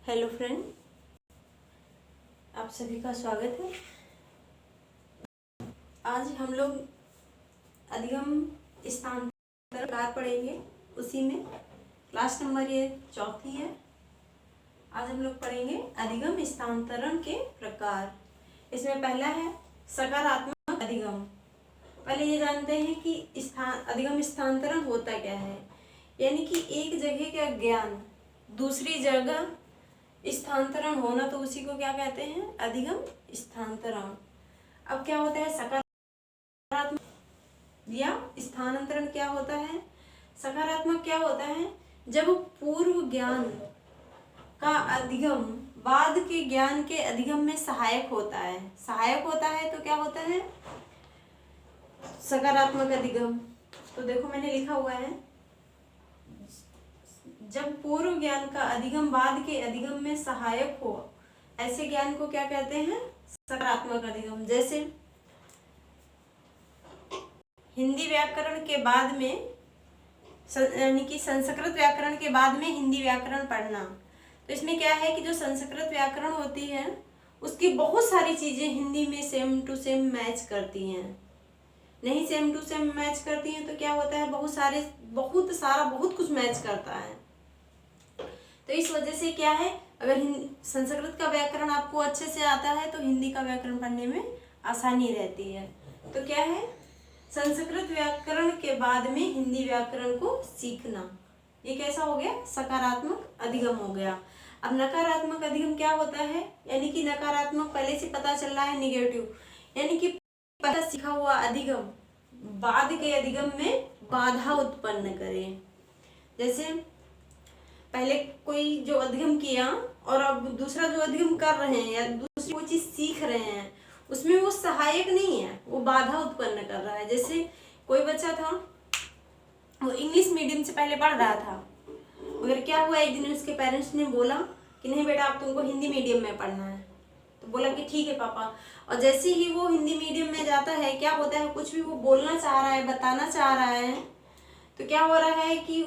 Hello friend, आप सभी का स्वागत है। आज हम लोग अधिगम स्थानांतरण प्रकार पढ़ेंगे। उसी में क्लास नंबर ये चौथी है। आज हम लोग पढ़ेंगे अधिगम स्थानांतरण के प्रकार। इसमें पहला है सकारात्मक अधिगम। पहले ये जानते हैं कि अधिगम स्थानांतरण होता क्या है। यानी कि एक जगह का ज्ञान दूसरी जगह स्थानांतरण होना, तो उसी को क्या कहते हैं, अधिगम स्थानांतरण। अब क्या होता है सकारात्मक या स्थानांतरण क्या होता है। सकारात्मक क्या होता है, जब पूर्व ज्ञान का अधिगम बाद के ज्ञान के अधिगम में सहायक होता है। सहायक होता है तो क्या होता है सकारात्मक अधिगम। तो देखो मैंने लिखा हुआ है, जब पूर्व ज्ञान का अधिगम बाद के अधिगम में सहायक हो, ऐसे ज्ञान को क्या कहते हैं, सकारात्मक अधिगम। जैसे हिंदी व्याकरण के बाद में यानी कि संस्कृत व्याकरण के बाद में हिंदी व्याकरण पढ़ना, तो इसमें क्या है कि जो संस्कृत व्याकरण होती है उसकी बहुत सारी चीजें हिंदी में सेम टू सेम मैच करती हैं। नहीं सेम टू सेम मैच करती हैं तो क्या होता है, बहुत कुछ मैच करता है। तो इस वजह से क्या है, अगर संस्कृत का व्याकरण आपको अच्छे से आता है तो हिंदी का व्याकरण पढ़ने में आसानी रहती है। तो क्या है, संस्कृत व्याकरण के बाद में हिंदी व्याकरण को सीखना, ये कैसा हो गया, सकारात्मक अधिगम हो गया। अब नकारात्मक अधिगम क्या होता है, यानी कि नकारात्मक पहले से पता चल रहा है निगेटिव, यानी कि पहले सीखा हुआ अधिगम बाद के अधिगम में बाधा उत्पन्न करे। जैसे पहले कोई जो अधिगम किया और अब दूसरा जो अधिगम कर रहे हैं या दूसरी कोई चीज सीख रहे हैं, उसमें वो सहायक नहीं है, वो बाधा उत्पन्न कर रहा है। जैसे कोई बच्चा था, वो इंग्लिश मीडियम से पहले पढ़ रहा था, मगर क्या हुआ, एक दिन उसके पेरेंट्स ने बोला कि नहीं बेटा अब तुमको हिंदी मीडियम में पढ़ना है। तो बोला कि ठीक है पापा। और जैसे ही वो हिंदी मीडियम में जाता है, क्या होता है, कुछ भी वो बोलना चाह रहा है, बताना चाह रहा है, तो क्या हो रहा है कि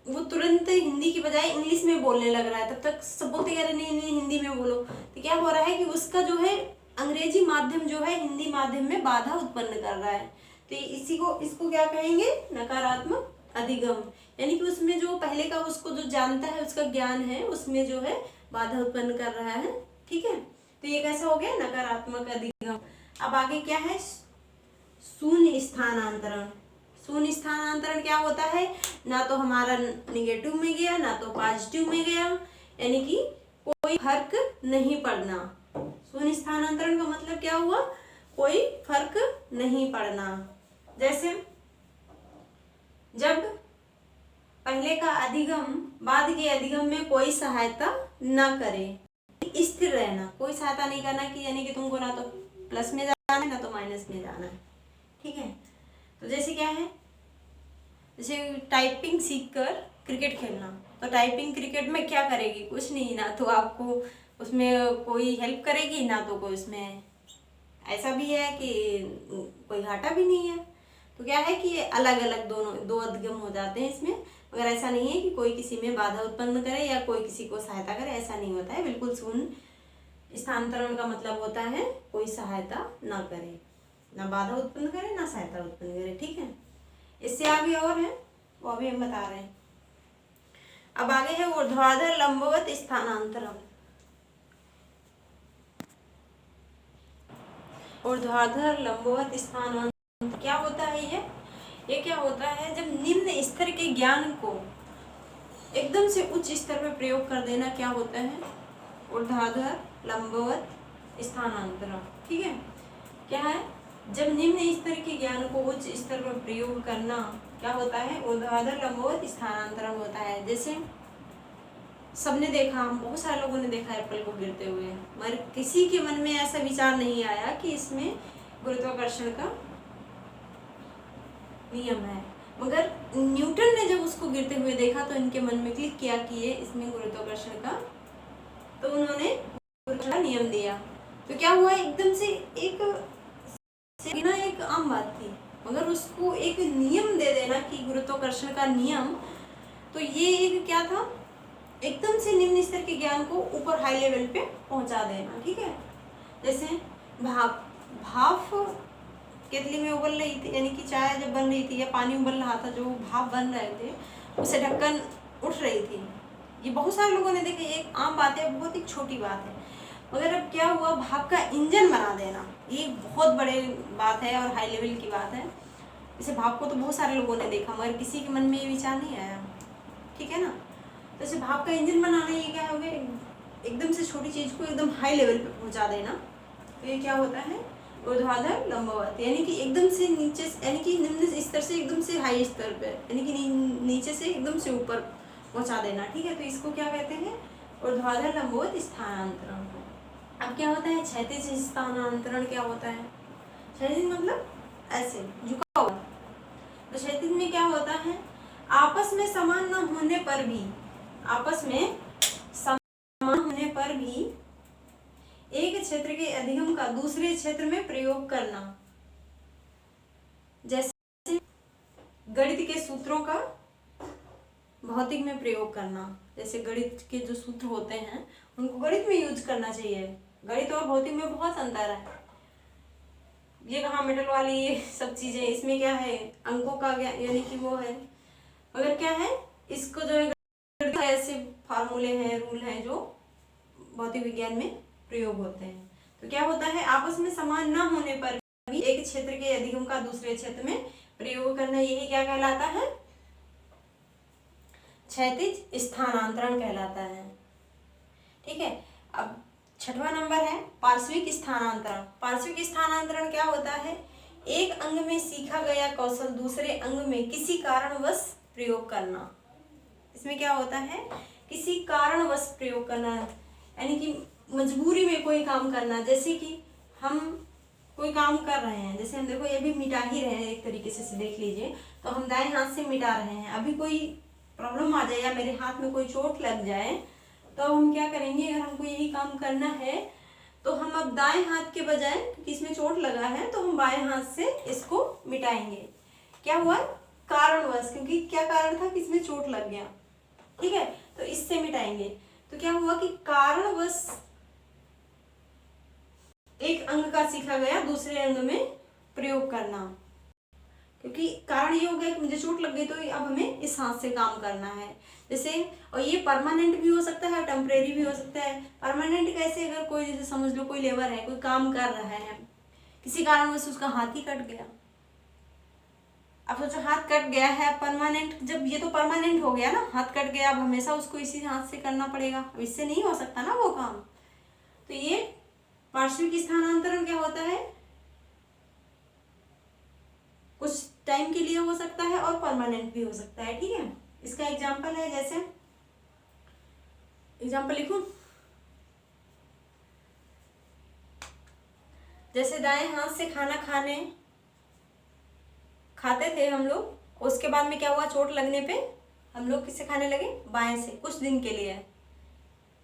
वो तुरंत हिंदी की बजाय इंग्लिश में बोलने लग रहा है। तब तक सब बोलते कह रहे नहीं हिंदी में बोलो। तो क्या हो रहा है कि उसका जो है अंग्रेजी माध्यम जो है हिंदी माध्यम में बाधा उत्पन्न कर रहा है। तो इसको क्या कहेंगे, नकारात्मक अधिगम। यानी कि उसमें जो पहले का उसको जो जानता है, उसका ज्ञान है, उसमें जो है बाधा उत्पन्न कर रहा है। ठीक है, तो ये कैसा हो गया, नकारात्मक अधिगम। अब आगे क्या है, शून्य स्थानांतरण। शून्य स्थानांतरण क्या होता है, ना तो हमारा निगेटिव में गया ना तो पॉजिटिव में गया, यानी कि कोई फर्क नहीं पड़ना। शून्य स्थानांतरण का मतलब क्या हुआ, कोई फर्क नहीं पड़ना। जैसे जब पहले का अधिगम बाद के अधिगम में कोई सहायता ना करे, स्थिर रहना, कोई सहायता नहीं करना कि यानी कि तुमको ना तो प्लस में जाना है ना तो माइनस में जाना है। ठीक है, तो जैसे क्या है, जैसे टाइपिंग सीखकर क्रिकेट खेलना, तो टाइपिंग क्रिकेट में क्या करेगी, कुछ नहीं, ना तो आपको उसमें कोई हेल्प करेगी ना तो कोई उसमें ऐसा भी है कि कोई घाटा भी नहीं है। तो क्या है कि ये अलग अलग दो अधिगम हो जाते हैं इसमें, मगर ऐसा नहीं है कि कोई किसी में बाधा उत्पन्न करे या कोई किसी को सहायता करे, ऐसा नहीं होता है। बिल्कुल शून्य स्थानांतरण का मतलब होता है कोई सहायता ना करे, ना बाधा उत्पन्न करे ना सहायता उत्पन्न करे। ठीक है, इससे आगे और है वो अभी हम बता रहे हैं। अब आगे है ऊर्ध्वाधर लंबवत स्थानांतरण। ऊर्ध्वाधर लंबवत स्थानांतरण क्या होता है, ये क्या होता है, जब निम्न स्तर के ज्ञान को एकदम से उच्च स्तर पर प्रयोग कर देना, क्या होता है, ऊर्ध्वाधर लंबवत स्थानांतरण। ठीक है, क्या है, जब निम्न स्तर के ज्ञान को उच्च स्तर पर प्रयोग करना क्या होता है, ऊर्ध्वाधर लंबवत स्थानांतरण होता है। जैसे सबने देखा, हम बहुत सारे लोगों ने देखा एप्पल को गिरते हुए, मगर किसी के मन में ऐसा विचार नहीं आया कि इसमें गुरुत्वाकर्षण का नियम है। मगर न्यूटन ने जब उसको गिरते हुए देखा तो इनके मन में क्लिक किया कि ये इसमें गुरुत्वाकर्षण का, तो उन्होंने गुरुत्वाकर्षण का नियम दिया। तो क्या हुआ, एकदम से एक आम बात थी, मगर उसको एक नियम दे देना कि गुरुत्वाकर्षण का नियम, तो ये एक क्या था, एकदम से निम्न स्तर के ज्ञान को ऊपर हाई लेवल पे पहुंचा देना। ठीक है, जैसे भाप, भाप केतली में उबल रही थी, यानी कि चाय जब बन रही थी या पानी उबल रहा था, जो भाप बन रहे थे उसे ढक्कन उठ रही थी। ये बहुत सारे लोगों ने देखे, एक आम बात है, बहुत ही छोटी बात है, मगर अब क्या हुआ, भाप का इंजन बना देना, ये बहुत बड़े बात है और हाई लेवल की बात है। इसे भाप को तो बहुत सारे लोगों ने देखा, मगर किसी के मन में ये विचार नहीं आया। ठीक है ना, तो इसे भाप का इंजन बनाना, ये क्या हो गया, एकदम से छोटी चीज को एकदम हाई लेवल पे पहुंचा देना। तो ये क्या होता है, ऊर्ध्वाधर लंबवत, यानी कि एकदम से नीचे, यानी कि निम्न स्तर से एकदम से हाई स्तर पे, यानी कि नीचे से एकदम से ऊपर पहुंचा देना। ठीक है, तो इसको क्या कहते हैं, ऊर्ध्वाधर लंबवत स्थानांतरण। अब क्या होता है, क्षैतिज स्थानांतरण क्या होता है, क्षैतिज मतलब ऐसे झुका हुआ। तो क्षैतिज में क्या होता है, आपस में समान न होने पर भी, आपस में समान होने पर भी एक क्षेत्र के अधिगम का दूसरे क्षेत्र में प्रयोग करना। जैसे गणित के सूत्रों का भौतिक में प्रयोग करना, जैसे गणित के जो सूत्र होते हैं उनको गणित में यूज करना चाहिए। गणित और भौतिक में बहुत अंतर है। ये कहाँ मेटल वाली ये सब चीजें, इसमें क्या है, अंकों का यानी कि वो है, मगर क्या है, इसको जो है ऐसे फार्मूले हैं, रूल हैं जो भौतिक विज्ञान में प्रयोग होते हैं। तो क्या होता है, आपस में समान न होने पर भी एक क्षेत्र के अधिगम का दूसरे क्षेत्र में प्रयोग करना, यही क्या कहलाता है, क्षैतिज स्थानांतरण कहलाता है। ठीक है, अब छठवां नंबर है पार्श्विक स्थानांतरण। पार्श्विक स्थानांतरण क्या होता है, एक अंग में सीखा गया कौशल दूसरे अंग में किसी कारणवश प्रयोग करना। इसमें क्या होता है, किसी कारणवश प्रयोग करना, यानी कि मजबूरी में कोई काम करना। जैसे कि हम कोई काम कर रहे हैं, जैसे हम देखो ये भी मिटा ही रहे हैं, एक तरीके से देख लीजिए, तो हम दाएं हाथ से मिटा रहे हैं। अभी कोई प्रॉब्लम आ जाए या मेरे हाथ में कोई चोट लग जाए तो हम क्या करेंगे, अगर हमको यही काम करना है तो हम अब दाएं हाथ के बजाय, क्योंकि इसमें चोट लगा है, तो हम बाएं हाथ से इसको मिटाएंगे। क्या हुआ, कारणवश, क्योंकि क्या कारण था कि इसमें चोट लग गया। ठीक है, तो इससे मिटाएंगे। तो क्या हुआ कि कारणवश एक अंग का सीखा गया दूसरे अंग में प्रयोग करना, क्योंकि कारण ये हो गया कि मुझे चोट लग गई, तो अब हमें इस हाथ से काम करना है। जैसे, और ये परमानेंट भी हो सकता है, टेम्परेरी भी हो सकता है। परमानेंट कैसे, अगर कोई, जैसे समझ लो कोई लेबर है, कोई काम कर रहा है, किसी कारणवश उसका हाथ ही कट गया। अब सोचो हाथ कट गया है, परमानेंट, जब ये तो परमानेंट हो गया ना, हाथ कट गया, अब हमेशा उसको इसी हाथ से करना पड़ेगा, अब इससे नहीं हो सकता ना वो काम। तो ये पार्श्विक स्थानांतरण क्या होता है, कुछ टाइम के लिए हो सकता है और परमानेंट भी हो सकता है। ठीक है, इसका एग्जाम्पल है, जैसे एग्जाम्पल लिखूं, जैसे दाएं हाथ से खाना खाते थे हम लोग, उसके बाद में क्या हुआ, चोट लगने पे हम लोग किससे खाने लगे, बाएं से, कुछ दिन के लिए।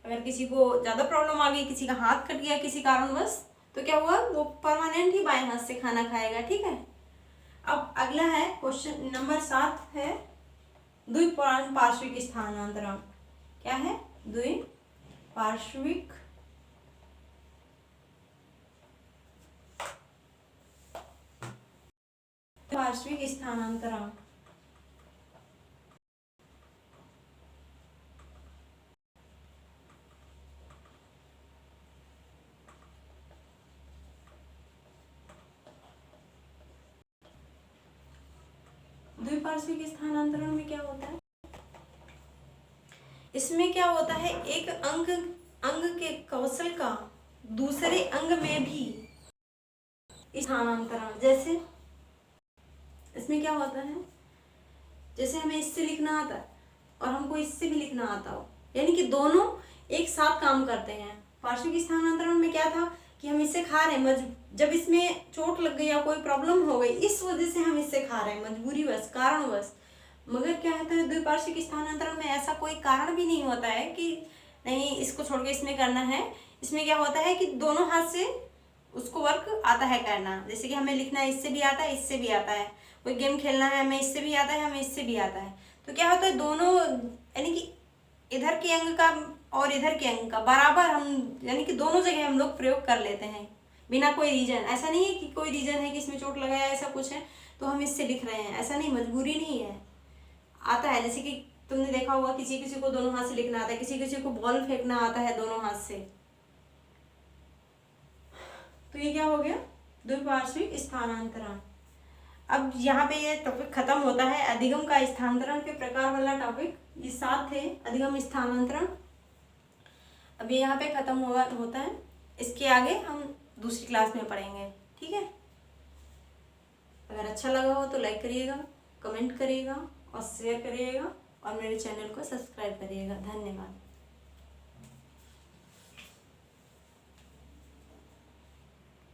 अगर किसी को ज्यादा प्रॉब्लम आ गई, किसी का हाथ कट गया किसी कारणवश, तो क्या हुआ, वो परमानेंट ही बाएं हाथ से खाना खाएगा। ठीक है, अब अगला है क्वेश्चन नंबर 7 है द्विपार्श्विक स्थानांतरण। क्या है, द्विपार्श्विक स्थानांतरण। द्विपार्श्विक स्थानांतरण में क्या होता है, इसमें क्या होता है, एक अंग के कौशल का दूसरे अंग में भी स्थानांतरण। जैसे इसमें क्या होता है, जैसे हमें इससे लिखना आता है और हमको इससे भी लिखना आता हो, यानी कि दोनों एक साथ काम करते हैं। पार्श्विक स्थानांतरण में क्या था कि हम इससे खा रहे हैं, जब इसमें चोट लग गई या कोई प्रॉब्लम हो गई, इस वजह से हम इससे खा रहे हैं, मजबूरीवश, कारणवश। मगर क्या होता है, द्विपार्श्विक स्थानांतरण में ऐसा कोई कारण भी नहीं होता है कि नहीं इसको छोड़ के इसमें करना है। इसमें क्या होता है कि दोनों हाथ से उसको वर्क आता है करना। जैसे कि हमें लिखना इससे भी आता है, इससे भी आता है, कोई गेम खेलना है हमें इससे भी आता है, हमें इससे भी आता है। तो क्या होता है, दोनों, यानी कि इधर के अंग का और इधर के अंग का बराबर हम, यानी कि दोनों जगह हम लोग प्रयोग कर लेते हैं बिना कोई रीजन। ऐसा नहीं है कि कोई रीजन है कि इसमें चोट लगाया ऐसा कुछ है तो हम इससे लिख रहे हैं, ऐसा नहीं, मजबूरी नहीं है। आता है, जैसे कि तुमने देखा होगा किसी किसी को दोनों हाथ से लिखना आता है, किसी किसी को बॉल फेंकना आता है दोनों हाथ से। तो ये क्या हो गया, द्विपार्श्विक स्थानांतरण। अब यहाँ पे ये टॉपिक खत्म होता है, अधिगम का स्थानांतरण के प्रकार वाला टॉपिक। ये 7 थे अधिगम स्थानांतरण। अब ये यहाँ पे खत्म होता है। इसके आगे हम दूसरी क्लास में पढ़ेंगे, ठीक है। अगर अच्छा लगा हो तो लाइक करिएगा, कमेंट करिएगा और शेयर करिएगा और मेरे चैनल को सब्सक्राइब करिएगा। धन्यवाद।